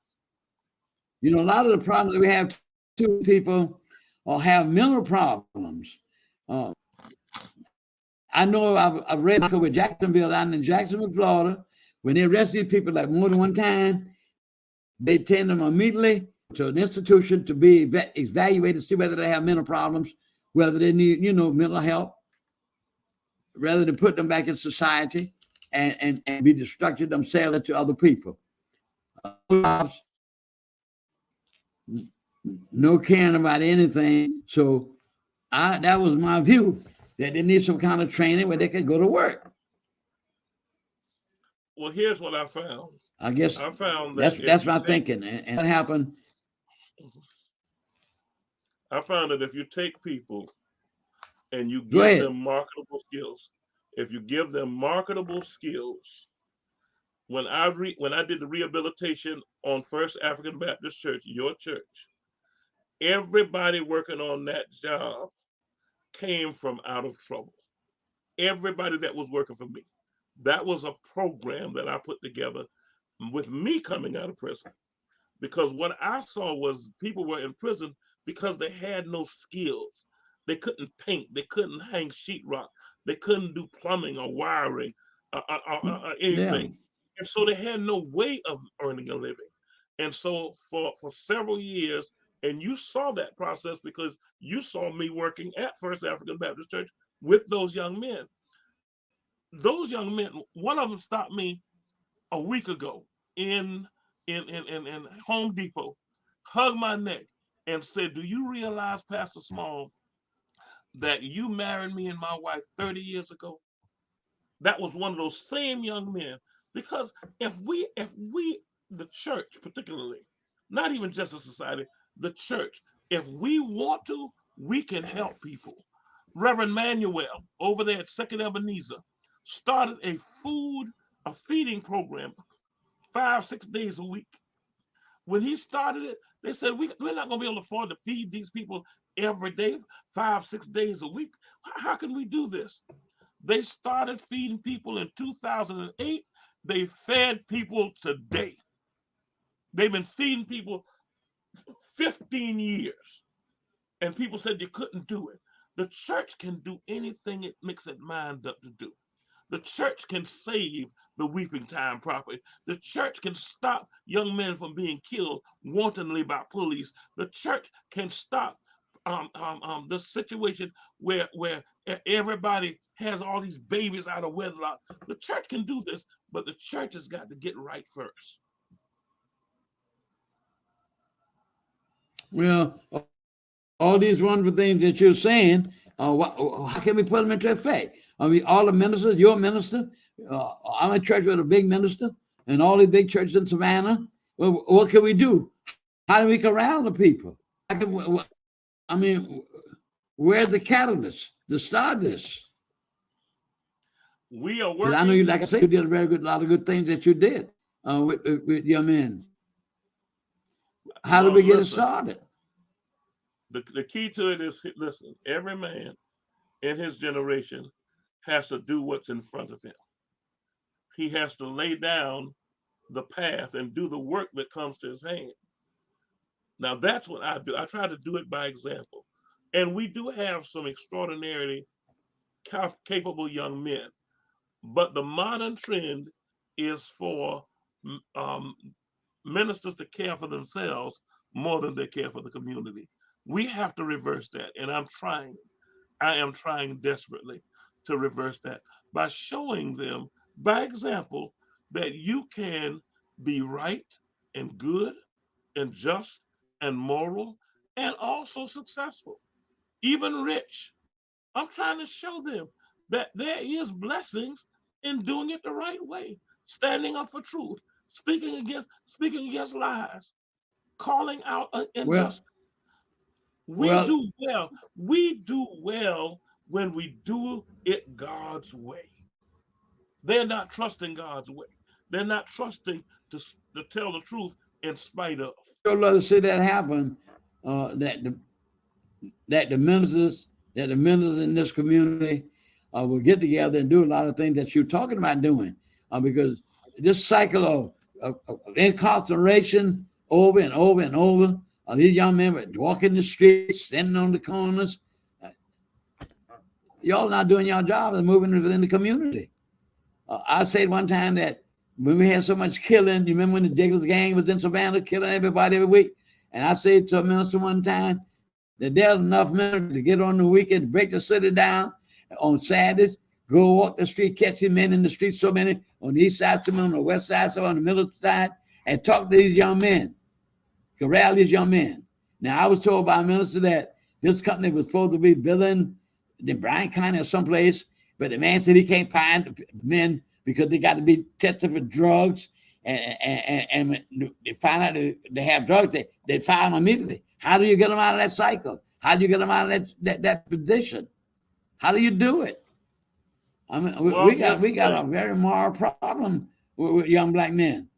You know, a lot of the problems that we have, two people have mental problems. I know I've read with Jacksonville down in Jacksonville, Florida. When they arrest these people like more than one time, they send them immediately to an institution to be evaluated, see whether they have mental problems, whether they need, mental help, rather than put them back in society and be destructive themselves to other people. No caring about anything. So that was my view, that they need some kind of training where they could go to work. Well, here's what I found. I guess I found that's my thinking. And what happened? I found that if you take people and you give them marketable skills, when I did the rehabilitation on First African Baptist Church, your church, everybody working on that job came from out of trouble. Everybody that was working for me. That was a program that I put together with me coming out of prison. Because what I saw was people were in prison because they had no skills. They couldn't paint. They couldn't hang sheetrock. They couldn't do plumbing or wiring or anything. Yeah. And so they had no way of earning a living. And so for several years, and you saw that process because you saw me working at First African Baptist Church with those young men. Those young men, one of them stopped me a week ago in Home Depot, hugged my neck and said, "Do you realize, Pastor Small, that you married me and my wife 30 years ago?" That was one of those same young men. Because if we the church particularly, not even just a society, the church, if we want to, we can help people. Reverend Manuel over there at Second Ebenezer started a feeding program 5, 6 days a week. When he started it, they said, we're not going to be able to afford to feed these people every day, 5, 6 days a week. How can we do this? They started feeding people in 2008. They fed people today. They've been feeding people 15 years. And people said you couldn't do it. The church can do anything it makes its mind up to do. The church can save the weeping time property. The church can stop young men from being killed wantonly by police. The church can stop the situation where everybody has all these babies out of wedlock. The church can do this, but the church has got to get right first. Well, all these wonderful things that you're saying, how can we put them into effect? I mean, all the ministers, you're a minister. I'm a church with a big minister, and all the big churches in Savannah. Well, what can we do? How do we corral the people? I mean, where's the catalyst to start this? We are working. I know you, like I said, you did a lot of good things that you did with your men. How do we get it started? The key to it is, listen, every man in his generation has to do what's in front of him. He has to lay down the path and do the work that comes to his hand. Now, that's what I do. I try to do it by example. And we do have some extraordinarily capable young men. But the modern trend is for ministers to care for themselves more than they care for the community. We have to reverse that. And I am trying desperately to reverse that by showing them by example that you can be right and good and just and moral and also successful, even rich. I'm trying to show them that there is blessings in doing it the right way, standing up for truth, speaking against lies, calling out injustice. We do well when we do it God's way. They're not trusting God's way. They're not trusting to tell the truth in spite of. I'd love to see that happen. That the ministers in this community will get together and do a lot of things that you're talking about doing, because this cycle of incarceration over and over and over. These young men were walking the streets, sitting on the corners. Y'all not doing your job and moving within the community. I said one time that when we had so much killing, you remember when the Jiggles gang was in Savannah killing everybody every week? And I said to a minister one time that there's enough men to get on the weekend, break the city down on Saturdays, go walk the street, catching men in the street, so many on the east side, some on the west side, some on the middle side, and talk to these young men, corral these young men. Now, I was told by a minister that this company was supposed to be building in Bryan County or someplace, but the man said he can't find men because they got to be tested for drugs, and they find out they have drugs, they fire them immediately. How do you get them out of that cycle? How do you get them out of that position? How do you do it? I mean, we got a very moral problem with young black men.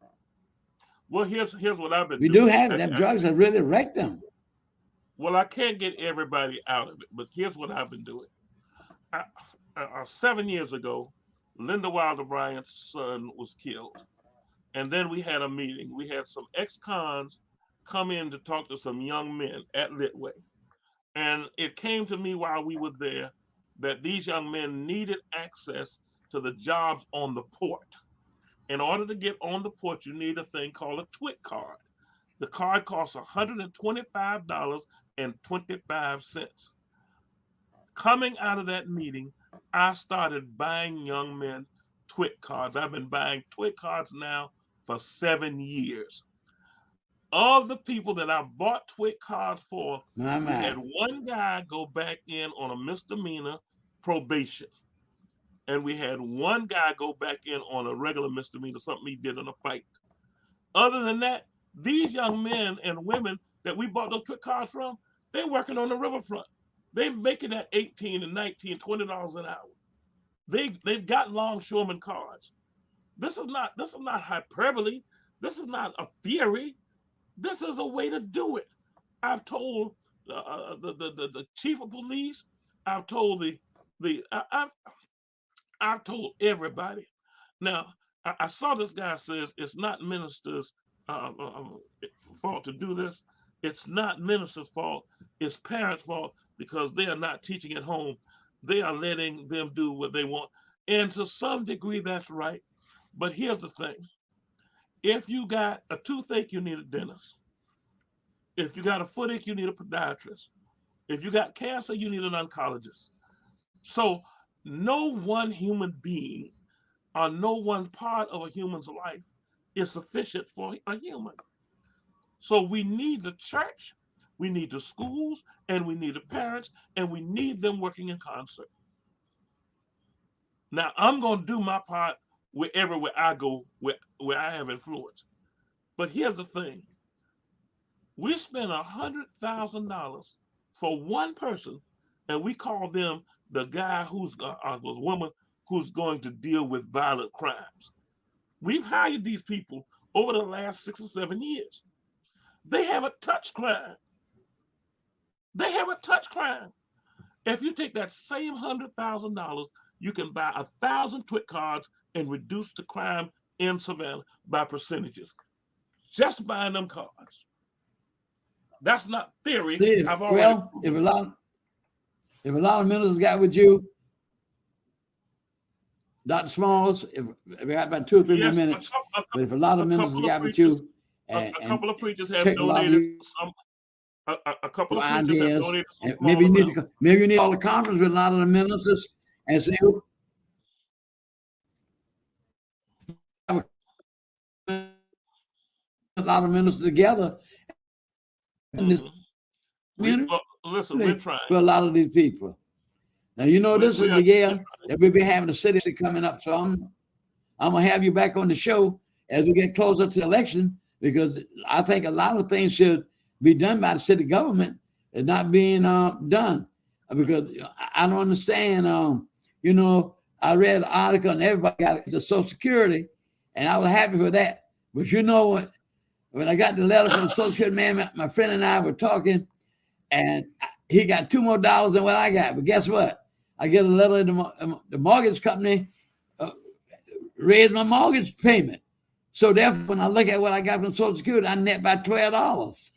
Well, here's what I've been doing. We do have it. That drugs have really wrecked them. Well, I can't get everybody out of it, but here's what I've been doing. 7 years ago, Linda Wilder Bryant's son was killed. And then we had a meeting. We had some ex-cons come in to talk to some young men at Litway. And it came to me while we were there that these young men needed access to the jobs on the port. In order to get on the port, you need a thing called a TWIC card. The card costs $125.25. Coming out of that meeting, I started buying young men TWIC cards. I've been buying TWIC cards now for 7 years. Of the people that I bought TWIC cards for, we had one guy go back in on a misdemeanor probation. And we had one guy go back in on a regular misdemeanor, something he did in a fight. Other than that, these young men and women that we bought those trick cards from, they're working on the riverfront. They're making that $18 and $19, $20 an hour. They've got longshoreman cards. This is not hyperbole. This is not a theory. This is a way to do it. I've told the chief of police. I've told I've told everybody. Now I saw this guy says it's not ministers' fault to do this. It's not ministers' fault. It's parents' fault because they are not teaching at home. They are letting them do what they want, and to some degree that's right. But here's the thing: if you got a toothache, you need a dentist. If you got a footache, you need a podiatrist. If you got cancer, you need an oncologist. So no one human being or no one part of a human's life is sufficient for a human. So we need the church, we need the schools, and we need the parents, and we need them working in concert. Now, I'm going to do my part everywhere I go, where I have influence. But here's the thing. We spend $100,000 for one person, and we call them the guy who's the woman who's going to deal with violent crimes. We've hired these people over the last 6 or 7 years. They haven't touched crime. They haven't touched crime. If you take that same $100,000, you can buy 1,000 twit cards and reduce the crime in Savannah by percentages. Just buying them cards. That's not theory. See, if a lot of ministers got with you, Dr. Smalls, if we got about 2 or 3 more minutes, but if a lot of ministers got with you, a couple of preachers have donated some. A couple of preachers have donated some. Maybe you need to call a conference with a lot of the ministers and say, a lot of ministers together. Listen, we're trying for a lot of these people. Now this is the year that we'll be having the city coming up. So I'm gonna have you back on the show as we get closer to the election, because I think a lot of things should be done by the city government and not being done. Because I don't understand. I read an article and everybody got the Social Security, and I was happy for that. But you know what? When I got the letter from the Social Security man, my friend and I were talking, and he got $2 more than what I got. But guess what? I get a letter to the mortgage company raised my mortgage payment. So therefore, when I look at what I got from Social Security, I net by $12.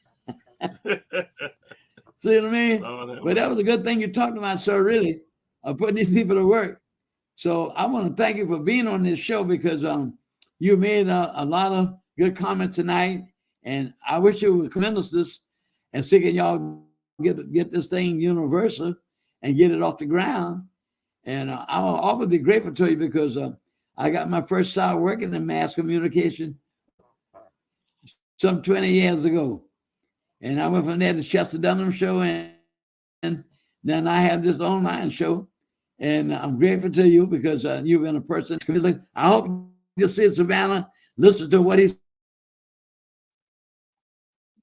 See what I mean? But that was a good thing you talked about, sir, really, putting these people to work. So I want to thank you for being on this show, because you made a lot of good comments tonight, and I wish you would commend us this and see can y'all get this thing universal and get it off the ground. And I'll always be grateful to you, because I got my first start working in mass communication some 20 years ago. And I went from there to Chester Dunham show, and then I have this online show. And I'm grateful to you, because you've been a person. I hope you'll see Savannah, listen to what he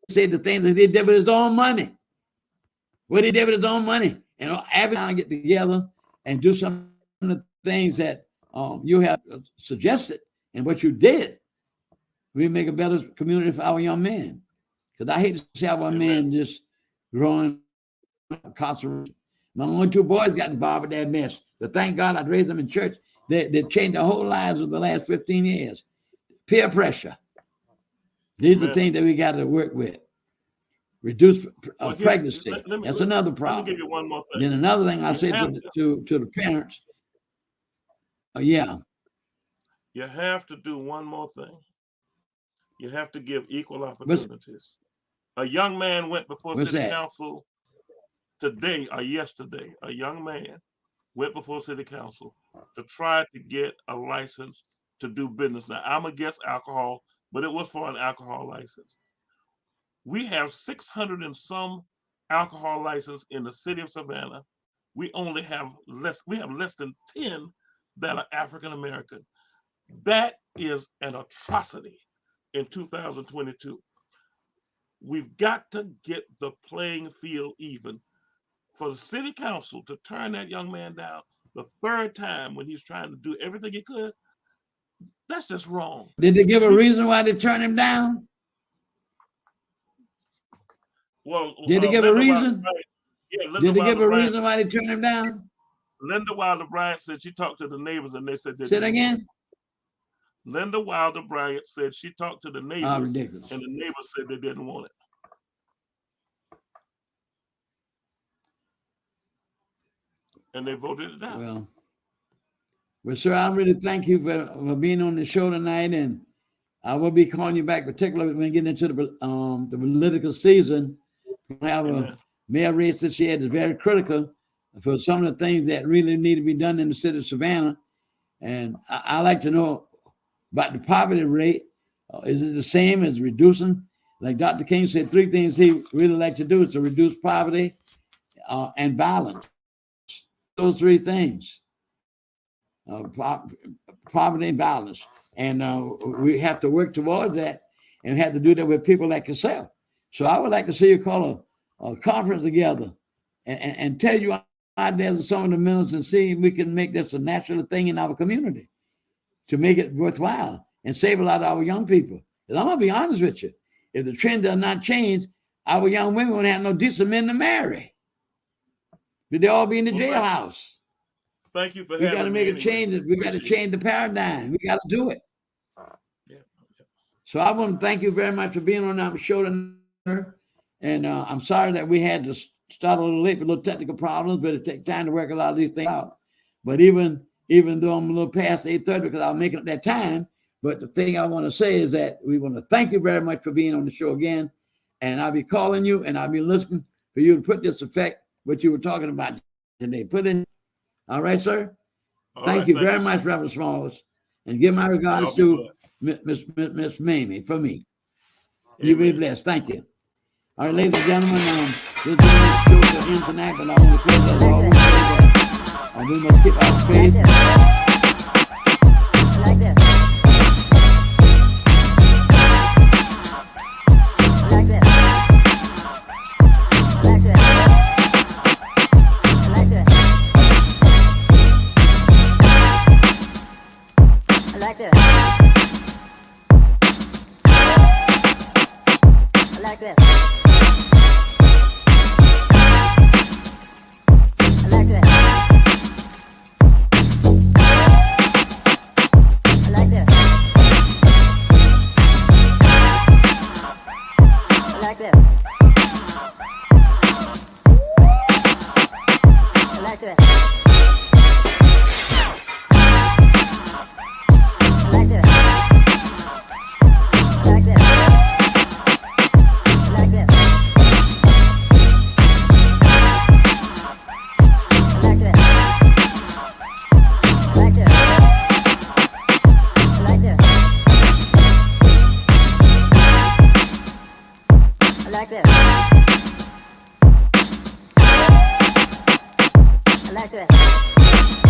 said, the things that he did with his own money. What he did with his own money. And every time I get together and do some of the things that you have suggested and what you did, we make a better community for our young men. Because I hate to see our men just growing incarcerated. My only 2 boys got involved with that mess. But thank God I'd raised them in church. They changed their whole lives over the last 15 years. Peer pressure. These are things that we got to work with. Reduce pregnancy. That's another problem. Let me give you one more thing. Then another thing I say to the parents. Yeah. You have to do one more thing. You have to give equal opportunities. A young man went before city council today or yesterday. A young man went before city council to try to get a license to do business. Now, I'm against alcohol, but it was for an alcohol license. We have 600 and some alcohol license in the city of Savannah. We have less than 10 that are African American. That is an atrocity. in 2022. We've got to get the playing field even. For the city council to turn that young man down the third time when he's trying to do everything he could, that's just wrong. Did they give a reason why they turned him down? Well, did they give a reason? Did they give a reason why they turned him down? Linda Wilder Bryant said she talked to the neighbors and they said they Say that again. Linda Wilder Bryant said she talked to the neighbors ridiculous. and the neighbors said they didn't want it. And they voted it down. Well, sir, I really thank you for being on the show tonight, and I will be calling you back, particularly when we get into the political season. We have a mayor race this year that's very critical for some of the things that really need to be done in the city of Savannah. And I like to know about the poverty rate. Is it the same as reducing? Like Dr. King said, 3 things he really like to do is to reduce poverty and violence. Those 3 things, poverty and violence. And we have to work towards that, and we have to do that with people like yourself. So I would like to see you call a conference together and tell you ideas of some of the ministers and see if we can make this a natural thing in our community to make it worthwhile and save a lot of our young people. Because I'm going to be honest with you. If the trend does not change, our young women won't have no decent men to marry. But they all be in the jailhouse. Thank you for we got to make a change. We got to change the paradigm. We got to do it. Yeah. So I want to thank you very much for being on our show tonight. And I'm sorry that we had to start a little late with little technical problems, but it takes time to work a lot of these things out. But even though I'm a little past 8:30 because I was making up that time, but the thing I want to say is that we want to thank you very much for being on the show again. And I'll be calling you and I'll be listening for you to put this effect, what you were talking about today. Put in. All right, sir? Thank you very much, Reverend Smalls. And give my regards to Miss Mamie for me. You be blessed. Thank you. All right, ladies and gentlemen, this is the show to end tonight, but I want to close as always. We must keep our faith. Like this. I like that.